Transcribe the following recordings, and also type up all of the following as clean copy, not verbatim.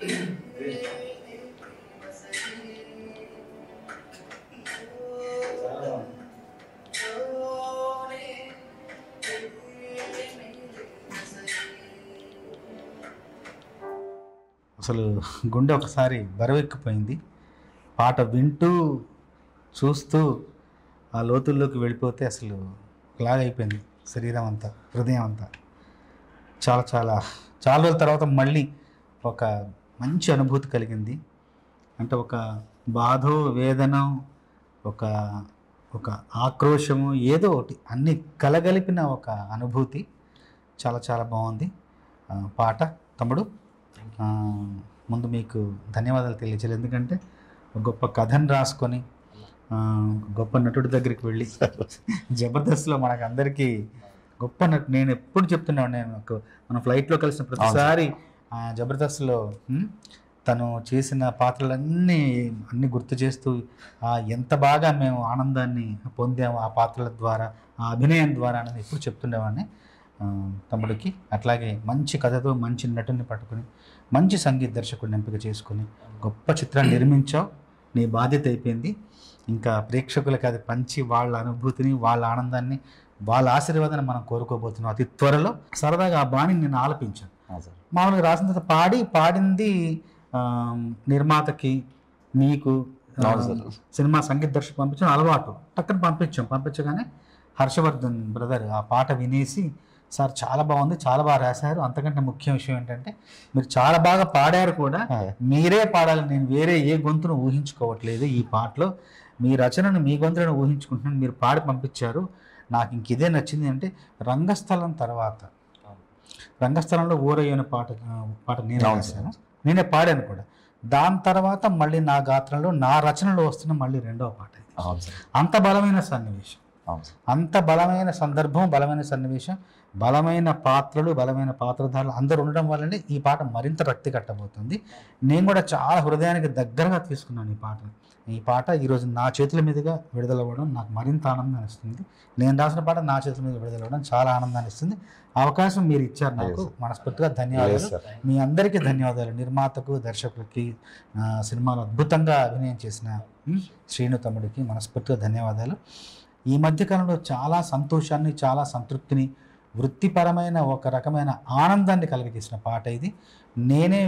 అసలు గుండె ఒకసారి బరువెక్కిపోయింది. పాట వింటూ చూస్తూ ఆ లోతుల్లోకి వెళ్ళిపోతే అసలు లాగైపోయింది శరీరం అంతా, హృదయం అంతా. చాలా చాలా చాలా రోజుల తర్వాత మళ్ళీ ఒక మంచి అనుభూతి కలిగింది. అంటే ఒక బాధో వేదనో ఒక ఒక ఆక్రోశము ఏదో ఒకటి అన్నీ కలగలిపిన ఒక అనుభూతి. చాలా చాలా బాగుంది పాట. తమ్ముడు ముందు మీకు ధన్యవాదాలు తెలియజేయాలి. ఎందుకంటే గొప్ప కథను రాసుకొని గొప్ప నటుడి దగ్గరికి వెళ్ళి జబర్దస్త్లో మనకు అందరికీ గొప్ప నటు. నేను ఎప్పుడు చెప్తున్నాను, నేను మన ఫ్లైట్లో కలిసిన ప్రతిసారి జబర్దస్త్లో తను చేసిన పాత్రలన్నీ గుర్తు చేస్తూ ఎంత బాగా మేము ఆనందాన్ని పొందాము ఆ పాత్రల ద్వారా, ఆ అభినయం ద్వారా అనేది ఎప్పుడు చెప్తుండేవాడిని తమ్ముడికి. అట్లాగే మంచి కథతో మంచి నటుని పట్టుకుని మంచి సంగీత దర్శకుడిని ఎంపిక చేసుకుని గొప్ప చిత్రాన్ని నిర్మించావు. నీ బాధ్యత అయిపోయింది. ఇంకా ప్రేక్షకులకి అది పంచి వాళ్ళ అనుభూతిని, వాళ్ళ ఆనందాన్ని, వాళ్ళ ఆశీర్వాదాన్ని మనం కోరుకోబోతున్నాం అతి త్వరలో. సరదాగా ఆ బాణిని నేను ఆలపించాను. మామూలుగా రాసిన తర్వాత పాడింది నిర్మాతకి, మీకు సినిమా సంగీత దర్శకు పంపించిన అలవాటు. టక్కన పంపించగానే హర్షవర్ధన్ బ్రదర్ ఆ పాట వినేసి, సార్ చాలా బాగుంది, చాలా బాగా రాశారు, అంతకంటే ముఖ్య విషయం ఏంటంటే మీరు చాలా బాగా పాడారు కూడా, మీరే పాడాలి, నేను వేరే ఏ గొంతును ఊహించుకోవట్లేదు ఈ పాటలో, మీ రచనను మీ గొంతులను ఊహించుకుంటున్నాను, మీరు పాడి పంపించారు, నాకు ఇంక ఇదే నచ్చింది. అంటే రంగస్థలం తర్వాత, రంగస్థలంలో ఊరయ్యన పాట నేనే రాశాను, నేనే పాడాను కూడా. దాని తర్వాత మళ్ళీ నా గాత్రంలో నా రచనలో వస్తున్న మళ్ళీ రెండవ పాట. అంత బలమైన సన్నివేశం, అంత బలమైన సందర్భం, బలమైన సన్నివేశం, బలమైన పాత్రలు, బలమైన పాత్రధారులు అందరూ ఉండడం వల్లనే ఈ పాట మరింత రక్తి కట్టబోతుంది. నేను కూడా చాలా హృదయానికి దగ్గరగా తీసుకున్నాను ఈ పాట ఈరోజు నా చేతుల మీదుగా విడుదలవ్వడం నాకు మరింత ఆనందాన్ని ఇస్తుంది. నేను రాసిన పాట నా చేతుల మీద విడుదలవ్వడం చాలా ఆనందాన్ని ఇస్తుంది. అవకాశం మీరు ఇచ్చారు నాకు, మనస్ఫూర్తిగా ధన్యవాదాలు. మీ అందరికీ ధన్యవాదాలు. నిర్మాతకు, దర్శకులకి, సినిమాలో అద్భుతంగా అభినయం చేసిన శ్రీను తమ్ముడికి మనస్ఫూర్తిగా ధన్యవాదాలు. ఈ మధ్యకాలంలో చాలా సంతోషాన్ని, చాలా సంతృప్తిని, వృత్తిపరమైన ఒక రకమైన ఆనందాన్ని కలిగజేసిన పాట ఇది. నేనే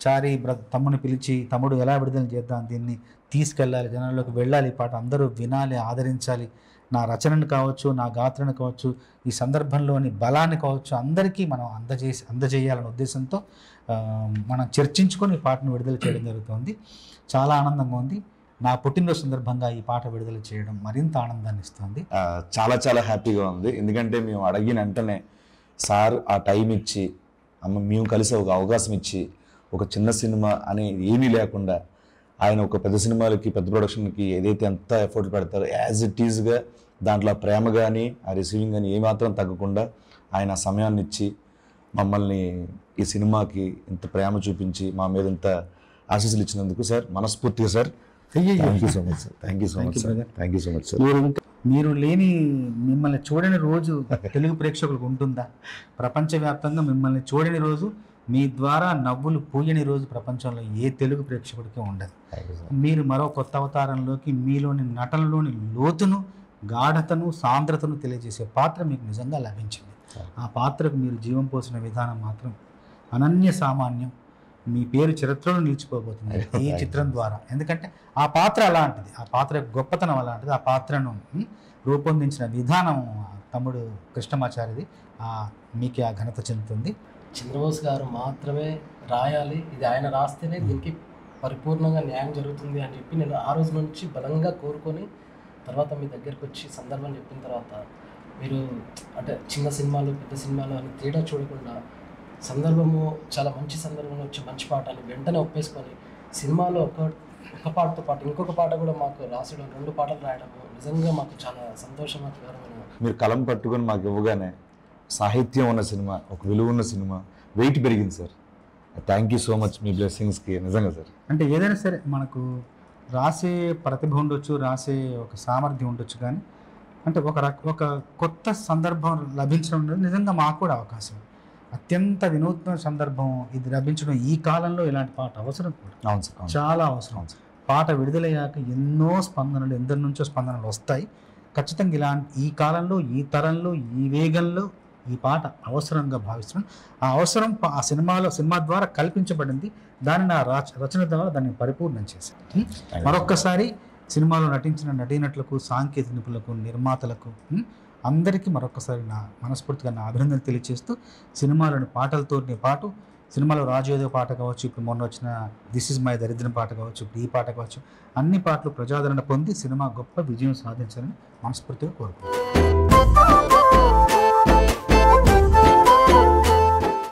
చారి తమ్ముని పిలిచి, తమ్ముడు ఎలా విడుదల చేద్దాం, దీన్ని తీసుకెళ్ళాలి, జనాల్లోకి వెళ్ళాలి, ఈ పాట అందరూ వినాలి, ఆదరించాలి, నా రచనను కావచ్చు, నా గాత్రను కావచ్చు, ఈ సందర్భంలోని బలాన్ని కావచ్చు, అందరికీ మనం అందజేయాలనే ఉద్దేశంతో మనం చర్చించుకొని ఈ పాటను విడుదల చేయడం జరుగుతుంది. చాలా ఆనందంగా ఉంది. నా పుట్టినరోజు సందర్భంగా ఈ పాట విడుదల చేయడం మరింత ఆనందాన్ని ఇస్తుంది. చాలా చాలా హ్యాపీగా ఉంది. ఎందుకంటే మేము అడిగిన వెంటనే సార్ ఆ టైం ఇచ్చి, మేము కలిసి ఒక అవకాశం ఇచ్చి, ఒక చిన్న సినిమా అని ఏమీ లేకుండా ఆయన ఒక పెద్ద సినిమాలకి, పెద్ద ప్రొడక్షన్కి ఏదైతే ఎంత ఎఫర్ట్ పెడతారో యాజ్ ఇట్ ఈజ్గా దాంట్లో ప్రేమ కానీ, ఆ రిసీవింగ్ కానీ ఏమాత్రం తగ్గకుండా ఆయన సమయాన్ని ఇచ్చి మమ్మల్ని ఈ సినిమాకి ఇంత ప్రేమ చూపించి మా మీద ఇంత ఆశీస్సులు ఇచ్చినందుకు సార్ మనస్ఫూర్తిగా sir thank you so much sir. Thank you so much sir. Thank you so much sir. మీరు లేని, మిమ్మల్ని చూడని రోజు తెలుగు ప్రేక్షకులకు ఉంటుందా? ప్రపంచవ్యాప్తంగా మిమ్మల్ని చూడని రోజు, మీ ద్వారా నవ్వులు పూయని రోజు ప్రపంచంలో ఏ తెలుగు ప్రేక్షకుడికి ఉండదు. మీరు మరో కొత్త అవతారంలోకి, మీలోని నటనలోని లోతును, గాఢతను, సాంద్రతను తెలియజేసే పాత్ర మీకు నిజంగా లభించింది. ఆ పాత్రకు మీరు జీవం పోసిన విధానం మాత్రం అనన్య సామాన్యం. మీ పేరు చరిత్రలో నిలిచిపోబోతుంది ఈ చిత్రం ద్వారా. ఎందుకంటే ఆ పాత్ర అలాంటిది, ఆ పాత్ర గొప్పతనం అలాంటిది, ఆ పాత్రను రూపొందించిన విధానం తమ్ముడు కృష్ణమాచారిది. మీకే ఆ ఘనత చెందుతుంది. చంద్రబోస్ గారు మాత్రమే రాయాలి, ఇది ఆయన రాస్తేనే దీనికి పరిపూర్ణంగా న్యాయం జరుగుతుంది అని చెప్పి నేను ఆ రోజు నుంచి బలంగా కోరుకొని, తర్వాత మీ దగ్గరికి వచ్చి సందర్భం చెప్పిన తర్వాత మీరు అంటే చిన్న సినిమాలు, పెద్ద సినిమాలు అని తేడా చూడకుండా సందర్భము చాలా మంచి సందర్భంలో వచ్చి మంచి పాట అని వెంటనే ఒప్పేసుకొని సినిమాలో ఒక పాటతో పాటు ఇంకొక పాట కూడా మాకు రాసడం, 2 పాటలు రాయడం నిజంగా మాకు చాలా సంతోషకరమైన. మీరు కలం పట్టుకొని మాకు ఇవ్వగానే సాహిత్యం ఉన్న సినిమా, ఒక విలువ ఉన్న సినిమా, వెయిట్ పెరిగింది sir. Thank you so much మీ బ్లెస్సింగ్స్కి నిజంగా సార్. అంటే ఏదైనా సరే మనకు రాసే ప్రతిభ ఉండొచ్చు, రాసే ఒక సామర్థ్యం ఉండొచ్చు, కానీ అంటే ఒక కొత్త సందర్భం లభించడం నిజంగా మాకు కూడా అవకాశం. అత్యంత వినూత్న సందర్భం ఇది లభించడం ఈ కాలంలో ఇలాంటి పాట అవసరం కూడా అవును సార్, అవును. చాలా అవసరం. అవును సార్. పాట విడుదలయ్యాక ఎన్నో స్పందనలు ఎందరి నుంచో స్పందనలు వస్తాయి. ఖచ్చితంగా ఇలాంటి ఈ కాలంలో ఈ తరంలో ఈ వేగంలో ఈ పాట అవసరంగా భావిస్తున్నాను. ఆ అవసరం ఆ సినిమా ద్వారా కల్పించబడింది. దాన్ని నా రచన ద్వారా దాన్ని పరిపూర్ణం చేశాను. మరొక్కసారి సినిమాలో నటించిన నటీనటులకు, సాంకేతిక నిపుణులకు, నిర్మాతలకు అందరికీ మరొకసారి నా మనస్ఫూర్తిగా నా అభినందనలు తెలియజేస్తూ సినిమాలోని పాటలతో పాటు సినిమాలో రాజయోధ పాట కావచ్చు, ఇప్పుడు మొన్న వచ్చిన దిస్ ఇస్ మై దరిద్రం పాట కావచ్చు, ఇప్పుడు ఈ పాట కావచ్చు, అన్ని పాటలు ప్రజాదరణ పొంది సినిమా గొప్ప విజయం సాధించాలని మనస్ఫూర్తిగా కోరుకుంటున్నాను.